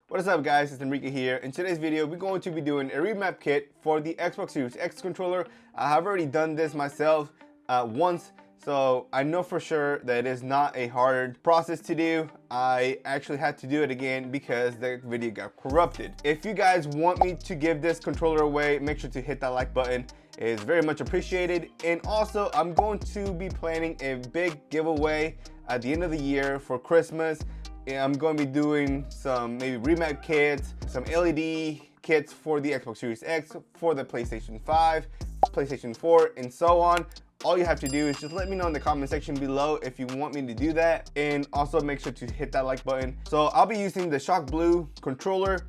What is up, guys? It's Enrique here. In today's video, we're going to be doing a remap kit for the Xbox Series X controller. I have already done this myself once, so I know for sure that it is not a hard process to do. I actually had to do it again because the video got corrupted. If you guys want me to give this controller away, make sure to hit that like button. It is very much appreciated. And also, I'm going to be planning a big giveaway at the end of the year for Christmas. I'm going to be doing some maybe remap kits, some LED kits for the Xbox Series X, for the PlayStation 5, PlayStation 4, and so on. All you have to do is just let me know in the comment section below if you want me to do that. And also make sure to hit that like button. So I'll be using the Shock Blue controller.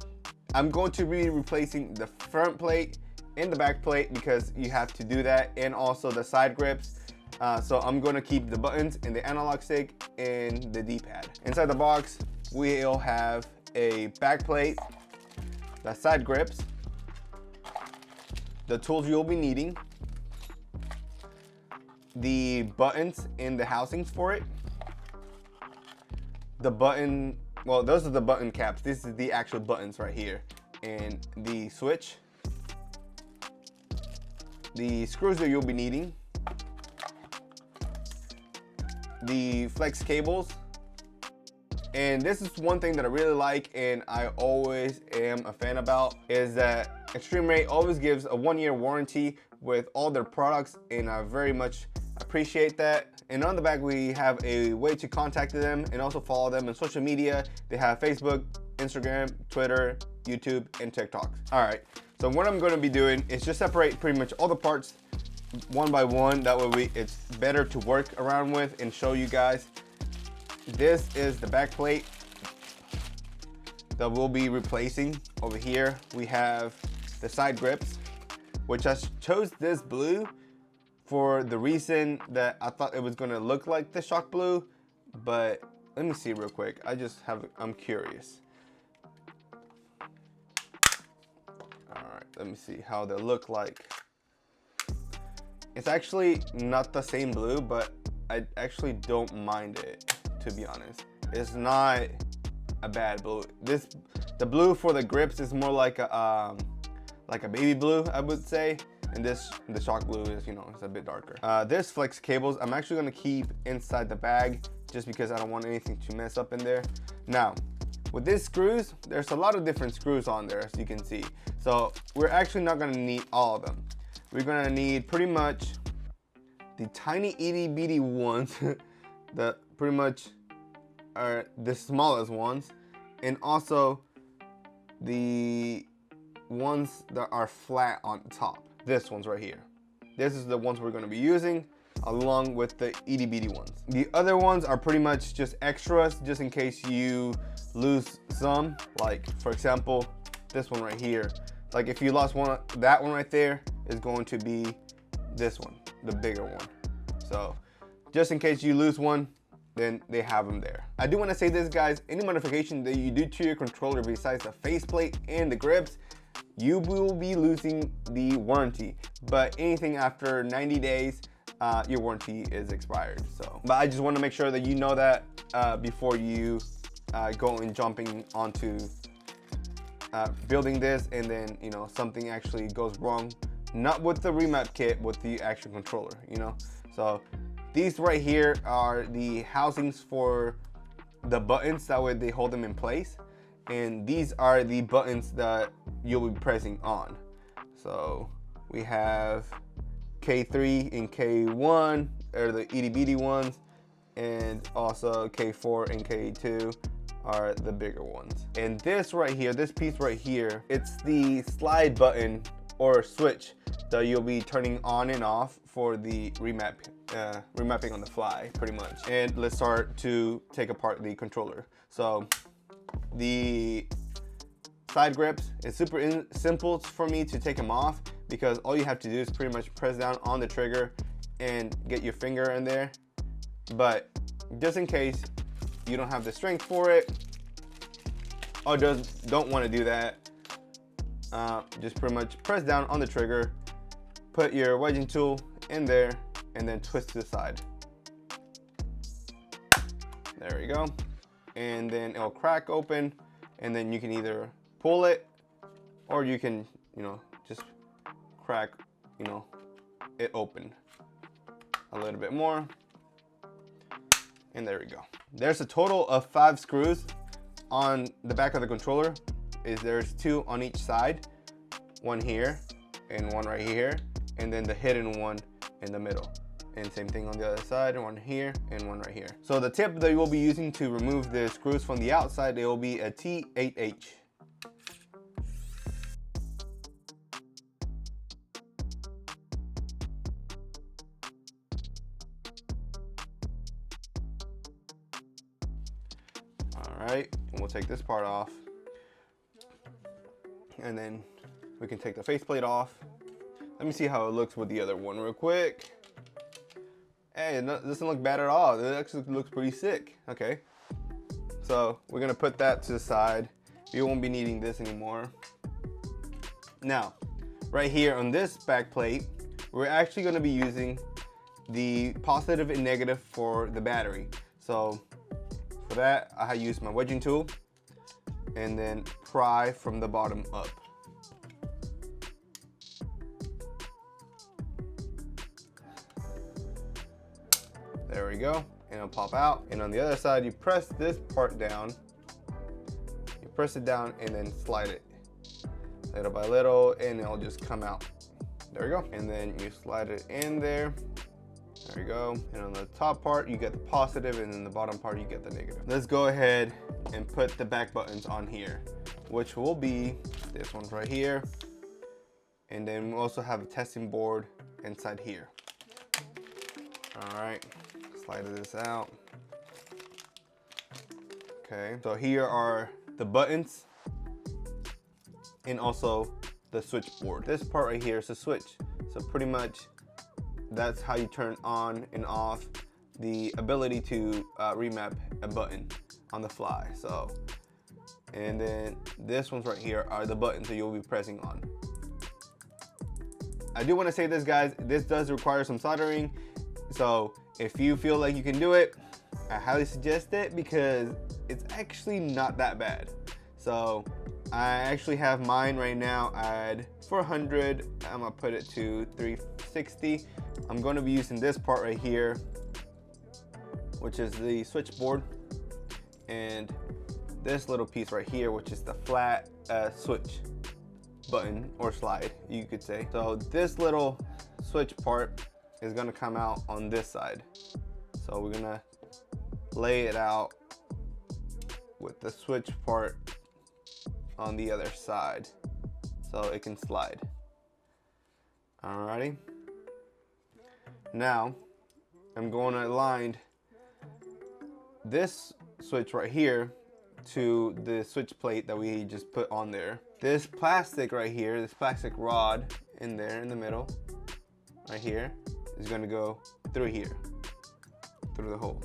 I'm going to be replacing the front plate and the back plate because you have to do that, and also the side grips. So I'm going to keep the buttons and the analog stick and the D-pad. Inside the box, we'll have a back plate, the side grips, the tools you'll be needing, the buttons and the housings for it, the button, well, those are the button caps. This is the actual buttons right here, and the switch, the screws that you'll be needing, the flex cables. And this is one thing that I really like and I always am a fan about, is that eXtremeRate always gives a 1-year warranty with all their products, and I very much appreciate that. And on the back, we have a way to contact them and also follow them on social media. They have Facebook, Instagram, Twitter, YouTube, and TikTok. All right, so what I'm going to be doing is just separate pretty much all the parts one by one. That way it's better to work around with and show you guys. This is the back plate that we'll be replacing. Over here we have the side grips, which I chose this blue for the reason that I thought it was going to look like the Shock Blue, but let me see real quick. I'm curious. All right, let me see how they look like. It's actually not the same blue, but I actually don't mind it, to be honest. It's not a bad blue. The blue for the grips is more like a baby blue, I would say. And the Shock Blue is, it's a bit darker. This flex cables, I'm actually gonna keep inside the bag just because I don't want anything to mess up in there. Now, with these screws, there's a lot of different screws on there, as you can see. So we're actually not gonna need all of them. We're gonna need pretty much the tiny itty bitty ones that pretty much are the smallest ones, and also the ones that are flat on top. This one's right here. This is the ones we're gonna be using along with the itty bitty ones. The other ones are pretty much just extras, just in case you lose some. Like, for example, this one right here. Like, if you lost one, that one right there is going to be this one, the bigger one. So just in case you lose one, then they have them there. I do want to say this, guys, any modification that you do to your controller besides the faceplate and the grips, you will be losing the warranty. But anything after 90 days, your warranty is expired. So, but I just want to make sure that you know that before you go and jumping onto building this, and then something actually goes wrong, not with the remap kit, with the actual controller. So these right here are the housings for the buttons, that way they hold them in place, and these are the buttons that you'll be pressing on. So we have K3 and K1 are the itty bitty ones, and also K4 and K2 are the bigger ones. And this right here, this piece right here, it's the slide button or switch that you'll be turning on and off for the remapping on the fly, pretty much. And let's start to take apart the controller. So the side grips, it's super simple for me to take them off, because all you have to do is pretty much press down on the trigger and get your finger in there. But just in case you don't have the strength for it, or just don't want to do that, just pretty much press down on the trigger, put your wedging tool in there, and then twist to the side. There we go. And then it'll crack open, and then you can either pull it, or you can, you know, just crack, you know, it open a little bit more. And there we go. There's a total of 5 screws on the back of the controller. There's 2 on each side, 1 here and 1 right here, and then the hidden one in the middle. And same thing on the other side, 1 here and 1 right here. So the tip that you will be using to remove the screws from the outside, it will be a T8H. Alright, and we'll take this part off. And then we can take the faceplate off. Let me see how it looks with the other one real quick. Hey, it doesn't look bad at all. It actually looks pretty sick. Okay, so we're gonna put that to the side. We won't be needing this anymore. Now, right here on this back plate, we're actually gonna be using the positive and negative for the battery. So for that, I use my wedging tool and then pry from the bottom up. There we go, and it'll pop out. And on the other side, you press this part down. You press it down and then slide it little by little, and it'll just come out. There we go. And then you slide it in there. There you go. And on the top part, you get the positive, and then the bottom part, you get the negative. Let's go ahead and put the back buttons on here, which will be this one right here. And then we also have a testing board inside here. All right, slide this out. Okay, so here are the buttons and also the switchboard. This part right here is a switch. So pretty much that's how you turn on and off the ability to remap a button on the fly. So, and then this ones right here are the buttons that you'll be pressing on. I do want to say this, guys, this does require some soldering. So if you feel like you can do it, I highly suggest it because it's actually not that bad. So I actually have mine right now at 400. I'm gonna put it to 360. I'm going to be using this part right here, which is the switchboard, and this little piece right here, which is the flat switch button or slide, you could say. So this little switch part is going to come out on this side. So we're going to lay it out with the switch part on the other side so it can slide. Alrighty. Now, I'm going to align this switch right here to the switch plate that we just put on there. This plastic right here, this plastic rod in there in the middle, right here, is going to go through here, through the hole.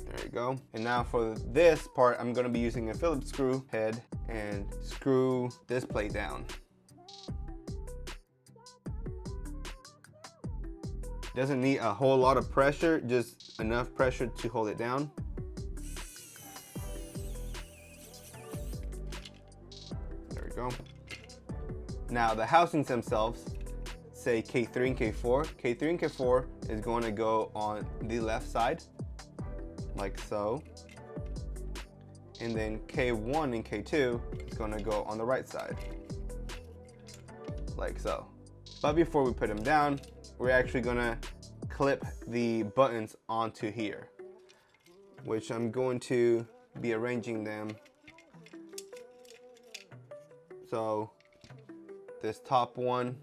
There you go. And now for this part, I'm going to be using a Phillips screw head and screw this plate down. Doesn't need a whole lot of pressure, just enough pressure to hold it down. There we go. Now the housings themselves say K3 and K4. K3 and K4 is going to go on the left side, like so. And then K1 and K2 is going to go on the right side, like so. But before we put them down, we're actually gonna clip the buttons onto here, which I'm going to be arranging them. So this top one,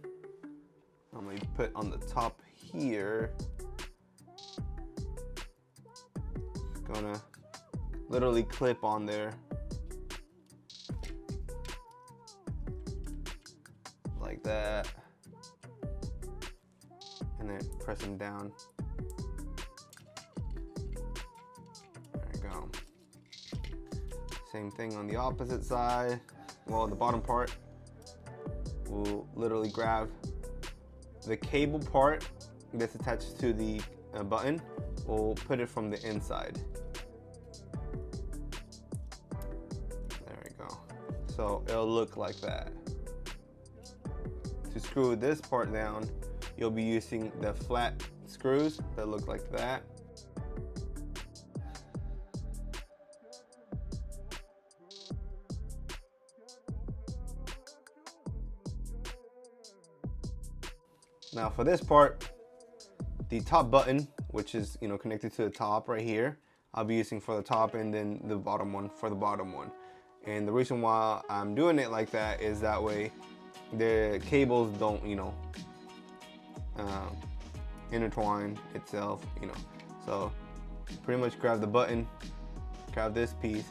I'm gonna put on the top here. It's gonna literally clip on there, like that. And then press them down. There you go. Same thing on the opposite side. Well, the bottom part, we'll literally grab the cable part that's attached to the button. We'll put it from the inside. So it'll look like that. To screw this part down, you'll be using the flat screws that look like that. Now for this part, the top button, which is connected to the top right here, I'll be using for the top, and then the bottom one for the bottom one. And the reason why I'm doing it like that is that way the cables don't intertwine itself, So pretty much grab the button, grab this piece,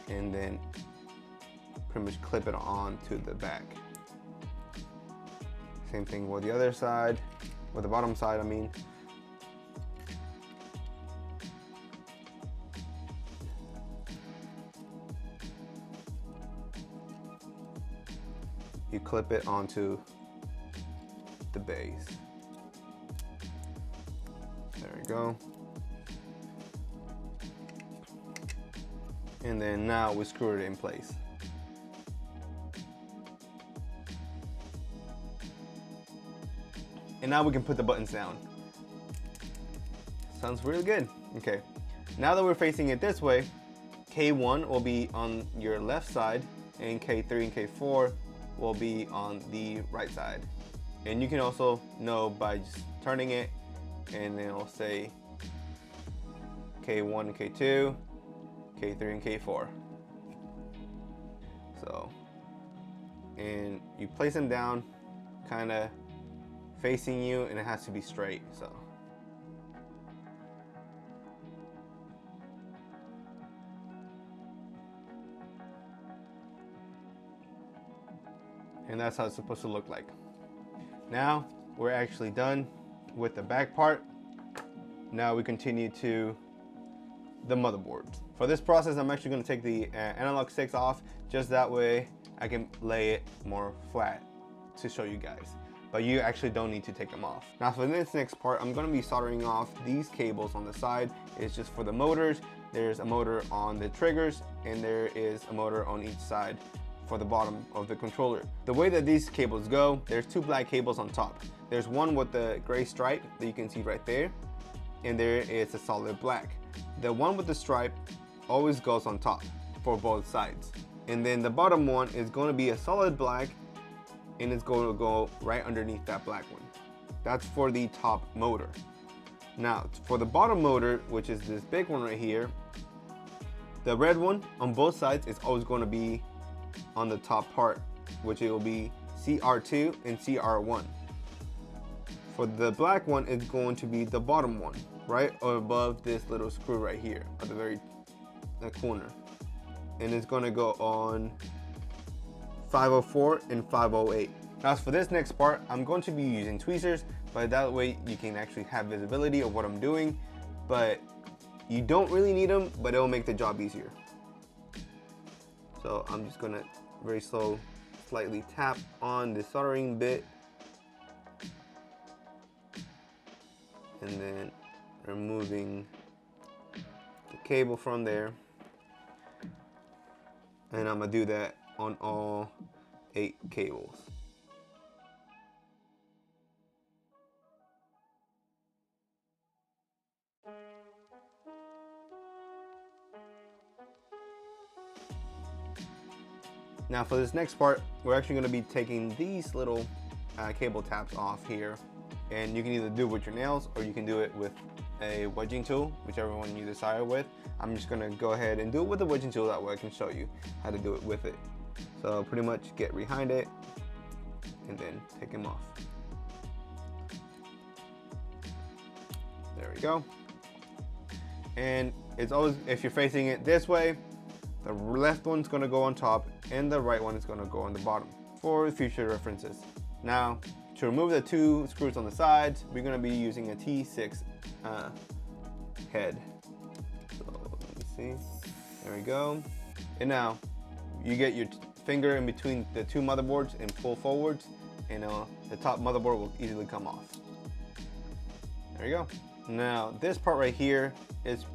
and then pretty much clip it on to the back. Same thing with the other side, with the bottom side, I mean. You clip it onto the base. There we go. And then now we screw it in place. And now we can put the buttons down. Sounds really good. Okay, now that we're facing it this way, K1 will be on your left side, and K3 and K4 will be on the right side. And you can also know by just turning it, and then it'll say K1 and K2, K3 and K4. So, and you place them down kind of facing you, and it has to be straight. So and that's how it's supposed to look like. Now we're actually done with the back part. Now we continue to the motherboard. For this process, I'm actually going to take the analog sticks off, just that way I can lay it more flat to show you guys. But you actually don't need to take them off. Now for this next part, I'm going to be soldering off these cables on the side. It's just for the motors. There's a motor on the triggers, and there is a motor on each side for the bottom of the controller. The way that these cables go, there's two black cables on top. There's one with the gray stripe that you can see right there, and there is a solid black. The one with the stripe always goes on top for both sides. And then the bottom one is going to be a solid black, and it's going to go right underneath that black one. That's for the top motor. Now for the bottom motor, which is this big one right here, the red one on both sides is always going to be on the top part, which it will be CR2 and CR1. For the black one, it's going to be the bottom one, right above this little screw right here at the very corner. And it's going to go on 504 and 508. Now for this next part, I'm going to be using tweezers, but that way you can actually have visibility of what I'm doing. But you don't really need them, but it'll make the job easier. So I'm just gonna very slow, slightly tap on the soldering bit, and then removing the cable from there. And I'm gonna do that on all 8 cables. Now for this next part, we're actually going to be taking these little cable taps off here, and you can either do it with your nails or you can do it with a wedging tool, whichever one you decide with. I'm just going to go ahead and do it with the wedging tool, that way I can show you how to do it with it. So pretty much get behind it and then take them off. There we go. And it's always, if you're facing it this way, the left one's going to go on top and the right one is going to go on the bottom for future references. Now to remove the 2 screws on the sides, we're going to be using a T6 head. So let me see. There we go. And now you get your finger in between the 2 motherboards and pull forwards, and the top motherboard will easily come off. There you go. Now this part right here is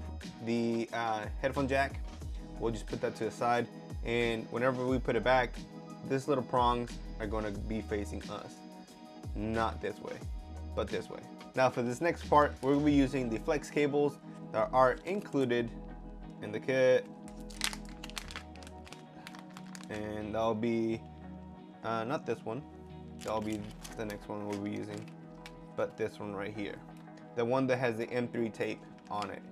the headphone jack. We'll just put that to the side. and whenever we put it back, this little prongs are going to be facing us, not this way, but this way. Now for this next part, we're going to be using the flex cables that are included in the kit, and that'll be not this one, that'll be the next one we'll be using, but this one right here, the one that has the M3 tape on it.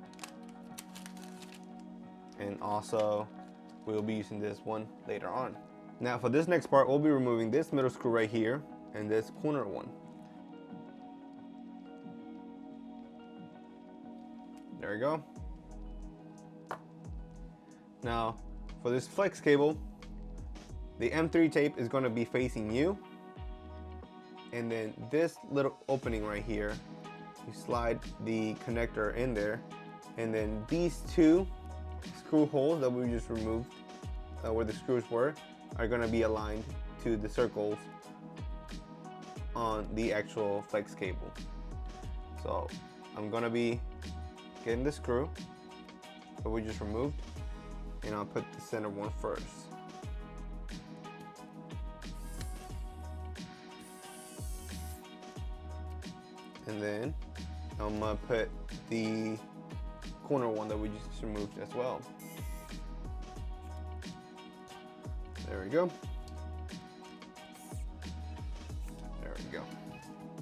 And also we'll be using this one later on. Now for this next part, we'll be removing this middle screw right here and this corner one. There we go. Now for this flex cable, the M3 tape is going to be facing you, and then this little opening right here, you slide the connector in there, and then these two screw holes that we just removed, where the screws were, are going to be aligned to the circles on the actual flex cable. So I'm going to be getting the screw that we just removed, and I'll put the center one first. And then I'm gonna put the corner one that we just removed as well. There we go. There we go.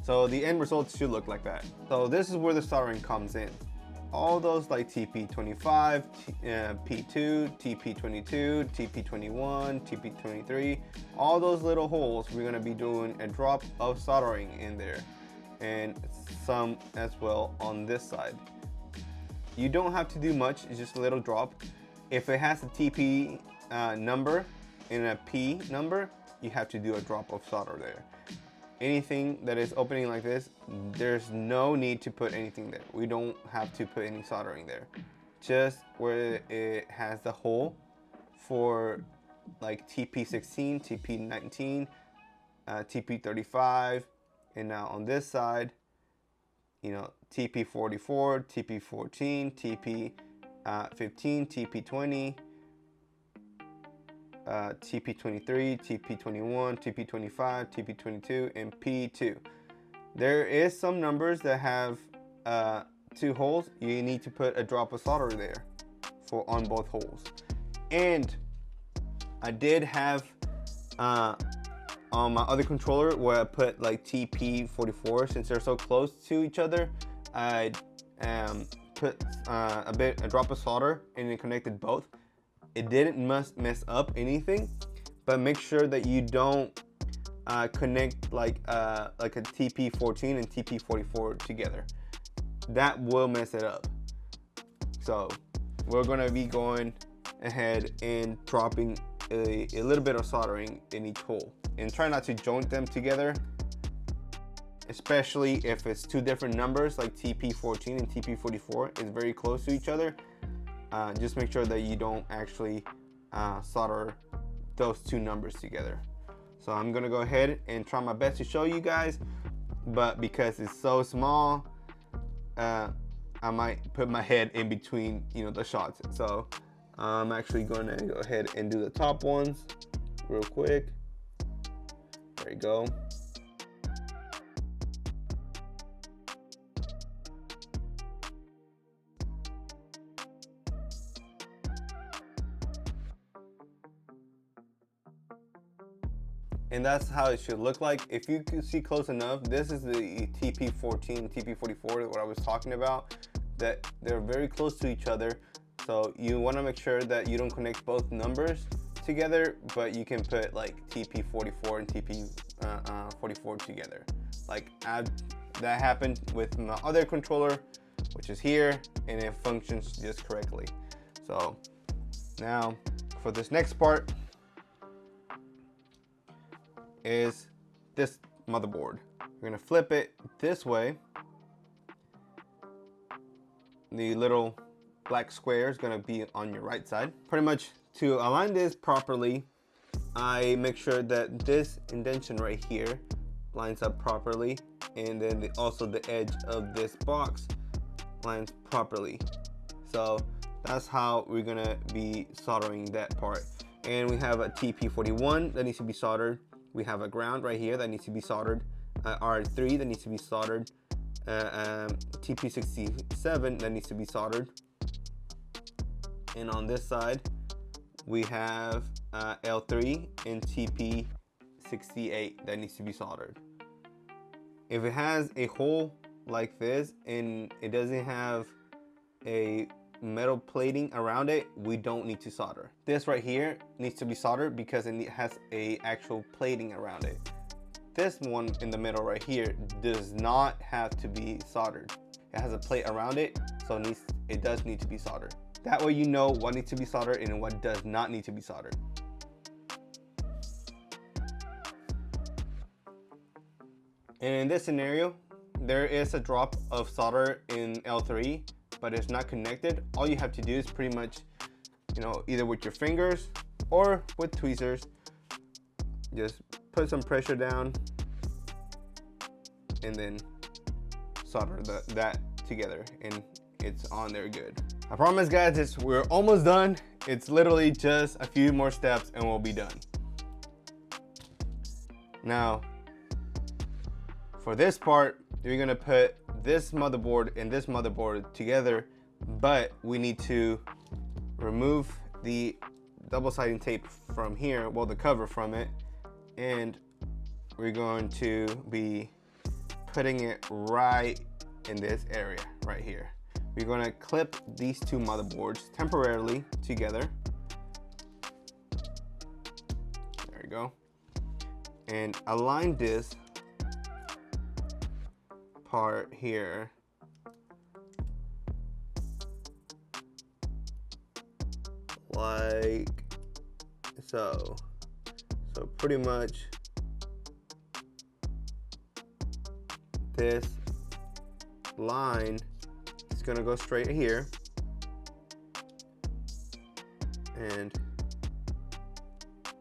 So the end results should look like that. So this is where the soldering comes in. All those like TP25, P2, TP22, TP21, TP23, all those little holes, we're gonna be doing a drop of soldering in there, and some as well on this side. You don't have to do much, it's just a little drop. If it has a TP number and a P number, you have to do a drop of solder there. Anything that is opening like this, there's no need to put anything there. We don't have to put any soldering there. Just where it has the hole for like TP16, TP19, TP35, and now on this side, you know, TP44, TP14, TP15, TP20, TP23, TP21, TP25, TP22, and P2. There is some numbers that have 2 holes. You need to put a drop of solder there on both holes. And I did have on my other controller where I put like TP44, since they're so close to each other, I put a drop of solder and it connected both. It didn't mess up anything, but make sure that you don't connect like a TP14 and TP44 together. That will mess it up. So we're gonna be going ahead and dropping a little bit of soldering in each hole, and try not to joint them together, especially if it's 2 different numbers like TP14 and TP44 is very close to each other. Just make sure that you don't actually solder those 2 numbers together. So I'm gonna go ahead and try my best to show you guys, but because it's so small, I might put my head in between, you know, the shots. So I'm actually gonna go ahead and do the top ones real quick. There you go. And that's how it should look like. If you can see close enough, this is the TP14, TP44, what I was talking about, that they're very close to each other. So you want to make sure that you don't connect both numbers together, but you can put like TP44 and TP44 together. Like that happened with my other controller, which is here, and it functions just correctly. So now for this next part is this motherboard. We're gonna flip it this way. The little black square is gonna be on your right side. Pretty much to align this properly, I make sure that this indentation right here lines up properly, and then also the edge of this box lines properly. So that's how we're gonna be soldering that part. And we have a TP41 that needs to be soldered. We have a ground right here that needs to be soldered. R3 that needs to be soldered. TP67 that needs to be soldered. And on this side, we have L3 and TP68 that needs to be soldered. If it has a hole like this and it doesn't have a metal plating around it, we don't need to solder. This right here needs to be soldered because it has a actual plating around it. This one in the middle right here does not have to be soldered. It has a plate around it, so it does need to be soldered. That way you know what needs to be soldered and what does not need to be soldered. And in this scenario, there is a drop of solder in L3, but it's not connected. All you have to do is pretty much, either with your fingers or with tweezers, just put some pressure down and then solder that together, and it's on there good. I promise guys, we're almost done. It's literally just a few more steps and we'll be done. Now, for this part, you're gonna put this motherboard and this motherboard together, but we need to remove the double-siding tape from here, well, the cover from it, and we're going to be putting it right in this area right here. We're going to clip these two motherboards temporarily together. There we go. And align this part here like so. So pretty much this line is gonna go straight here, and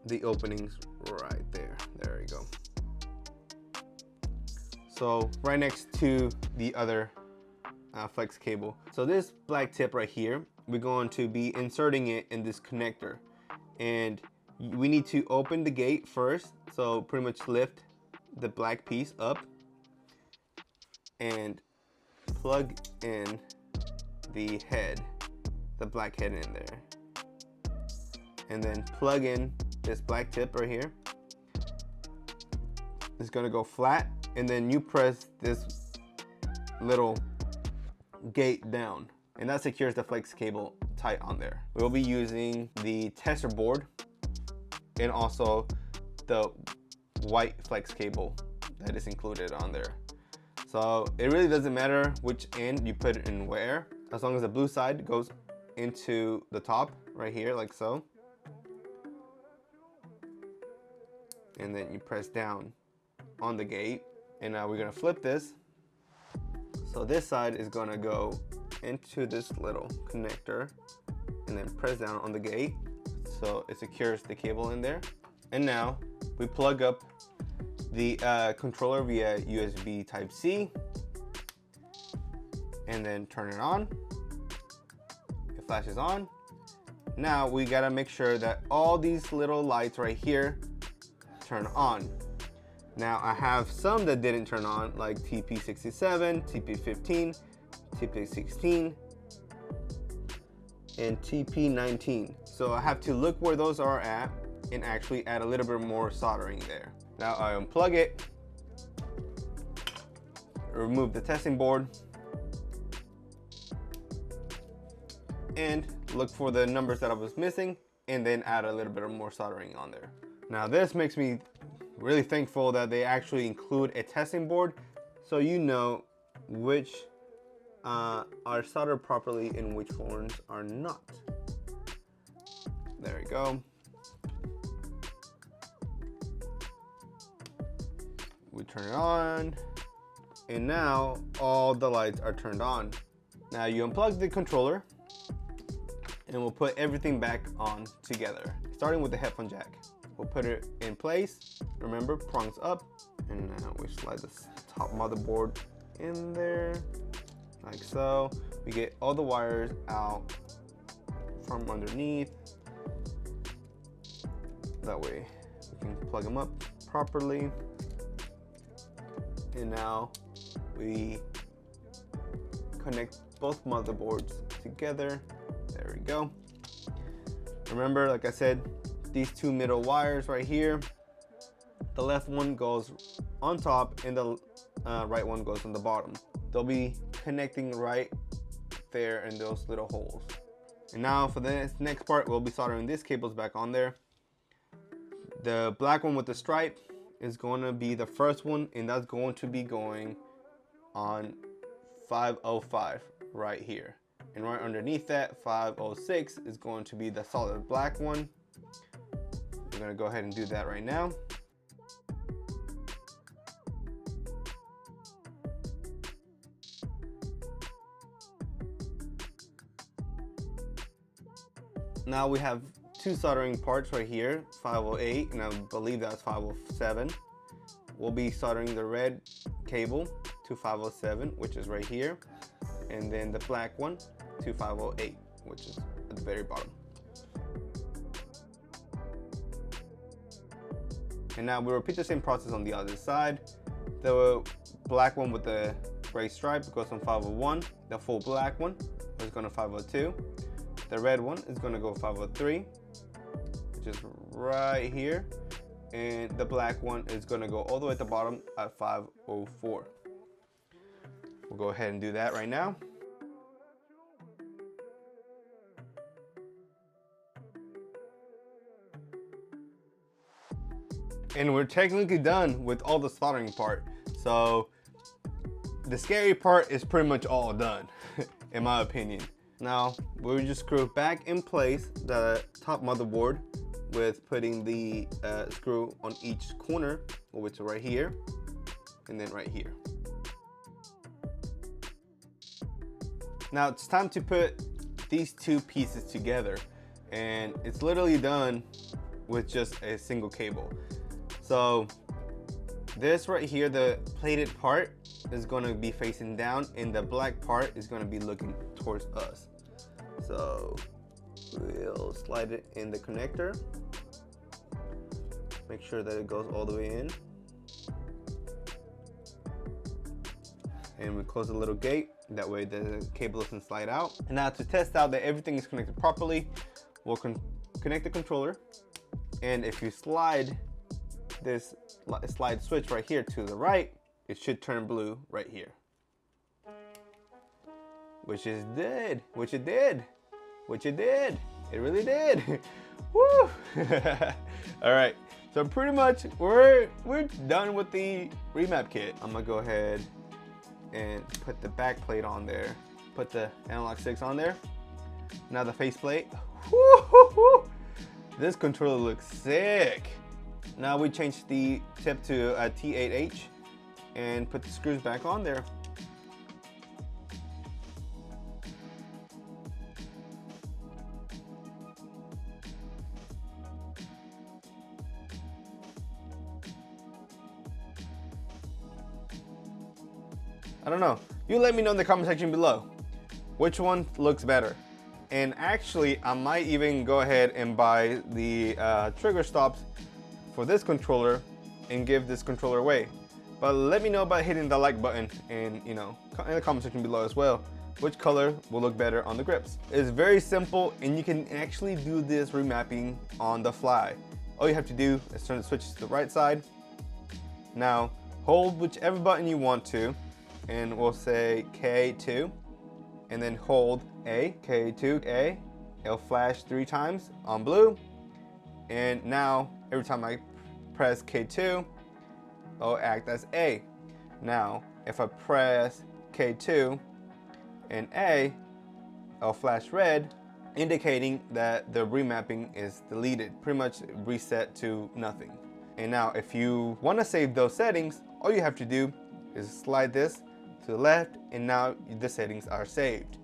the openings right there. There you go. So right next to the other flex cable. So this black tip right here, we're going to be inserting it in this connector, and we need to open the gate first. So pretty much lift the black piece up and plug in the head, the black head in there, and then plug in this black tip right here. It's gonna go flat, and then you press this little gate down, and that secures the flex cable tight on there. We'll be using the tester board and also the white flex cable that is included on there. So it really doesn't matter which end you put it in where, as long as the blue side goes into the top right here like so, and then you press down on the gate. And now we're gonna flip this. So this side is gonna go into this little connector and then press down on the gate so it secures the cable in there. And now we plug up the controller via USB Type-C and then turn it on. It flashes on. Now we gotta make sure that all these little lights right here turn on. Now I have some that didn't turn on, like TP67, TP15, TP16, and TP19. So I have to look where those are at and actually add a little bit more soldering there. Now I unplug it, remove the testing board, and look for the numbers that I was missing, and then add a little bit of more soldering on there. Now this makes me really thankful that they actually include a testing board, so you know which are soldered properly and which ones are not. There we go. We turn it on, and now all the lights are turned on. Now you unplug the controller, and we'll put everything back on together, starting with the headphone jack. We'll put it in place. Remember, prongs up, and now we slide this top motherboard in there, like so. We get all the wires out from underneath, That way we can plug them up properly. And now we connect both motherboards together. There we go. Remember, like I said, these two middle wires right here, the left one goes on top and the right one goes on the bottom. They'll be connecting right there in those little holes. And now for the next part, we'll be soldering these cables back on there. The black one with the stripe is going to be the first one, and that's going to be going on 505 right here. And right underneath that, 506 is going to be the solid black one. We're going to go ahead and do that right now. Now we have two soldering parts right here, 508 and I believe that's 507. We'll be soldering the red cable to 507, which is right here, and then the black one to 508, which is at the very bottom. And now we repeat the same process on the other side. The black one with the gray stripe goes on 501. The full black one is going to 502. The red one is going to go 503, which is right here. And the black one is going to go all the way at the bottom at 504. We'll go ahead and do that right now. And we're technically done with all the soldering part. So the scary part is pretty much all done, in my opinion. Now we'll just screw back in place the top motherboard with putting the screw on each corner, which is right here and then right here. Now it's time to put these two pieces together, and it's literally done with just a single cable. So this right here, the plated part is going to be facing down and the black part is going to be looking towards us. So we'll slide it in the connector, make sure that it goes all the way in, and we close the little gate, that way the cable doesn't slide out. And now to test out that everything is connected properly, we'll connect the controller, and if you slide this slide switch right here to the right, it should turn blue right here, which it did. It really did. Woo! All right, so pretty much we're done with the remap kit. I'm gonna go ahead and put the back plate on there, put the analog sticks on there. Now the faceplate. This controller looks sick. Now we change the tip to a T8H and put the screws back on there. I don't know. You let me know in the comment section below which one looks better. And actually, I might even go ahead and buy the trigger stops for this controller and give this controller away. But let me know by hitting the like button and, you know, in the comment section below as well, which color will look better on the grips. It's very simple, and you can actually do this remapping on the fly. All you have to do is turn the switches to the right side. Now hold whichever button you want to, and we'll say K2, and then hold A, K2, A. It'll flash 3 times on blue, and now every time I press K2, it'll act as A. Now if I press K2 and A, it'll flash red, indicating that the remapping is deleted, pretty much reset to nothing. And now if you want to save those settings, all you have to do is slide this to the left, and now the settings are saved.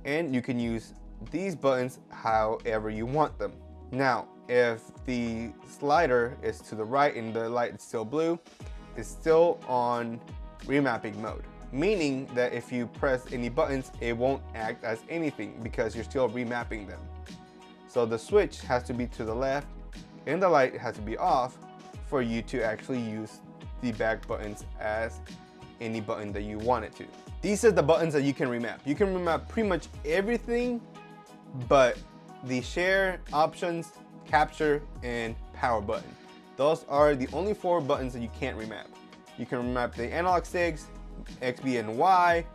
And you can use these buttons however you want them. Now if the slider is to the right and the light is still blue, it's still on remapping mode, meaning that if you press any buttons, it won't act as anything because you're still remapping them. So the switch has to be to the left and the light has to be off for you to actually use the back buttons as any button that you want it to. These are the buttons that you can remap. You can remap pretty much everything but the share, options, capture, and power button. Those are the only 4 buttons that you can't remap. You can remap the analog sticks, X, B, and Y,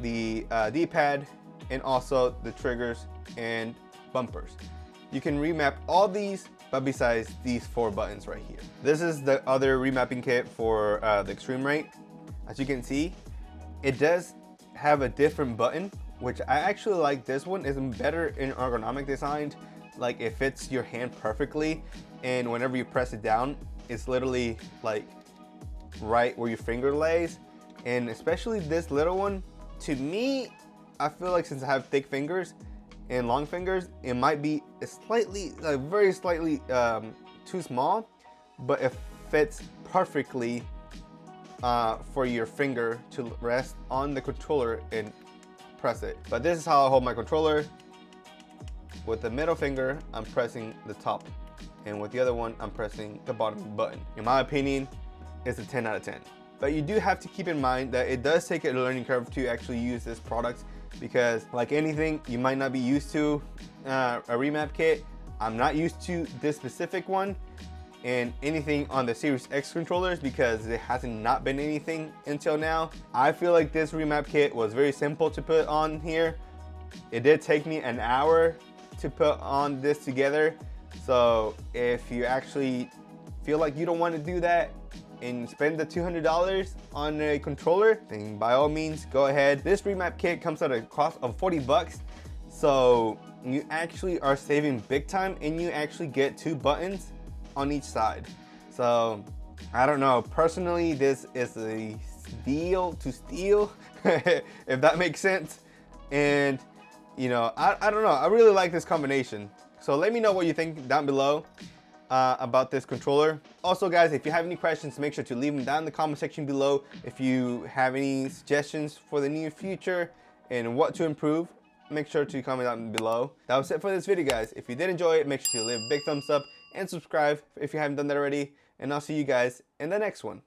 the D-pad, and also the triggers and bumpers. You can remap all these, but besides these 4 buttons right here. This is the other remapping kit for the eXtremeRate. As you can see, it does have a different button, which I actually like. This one is better in ergonomic design. Like, it fits your hand perfectly, and whenever you press it down, it's literally like right where your finger lays. And especially this little one, to me, I feel like since I have thick fingers and long fingers, it might be a slightly, like very slightly too small, but it fits perfectly for your finger to rest on the controller and press it. But this is how I hold my controller. With the middle finger, I'm pressing the top, and with the other one, I'm pressing the bottom button. In my opinion, it's a 10 out of 10. But you do have to keep in mind that it does take a learning curve to actually use this product, because like anything, you might not be used to a remap kit. I'm not used to this specific one and anything on the Series X controllers, because it hasn't not been anything until now. I feel like this remap kit was very simple to put on here. It did take me an hour to put on this together. So if you actually feel like you don't want to do that and spend the $200 on a controller, then by all means go ahead. This remap kit comes at a cost of 40 bucks. So you actually are saving big time, and you actually get 2 buttons on each side. So I don't know, personally, this is a deal to steal, if that makes sense. And you know, I don't know, I really like this combination. So let me know what you think down below about this controller. Also guys, if you have any questions, make sure to leave them down in the comment section below. If you have any suggestions for the near future and what to improve, make sure to comment down below. That was it for this video guys. If you did enjoy it, make sure to leave a big thumbs up and subscribe if you haven't done that already. And I'll see you guys in the next one.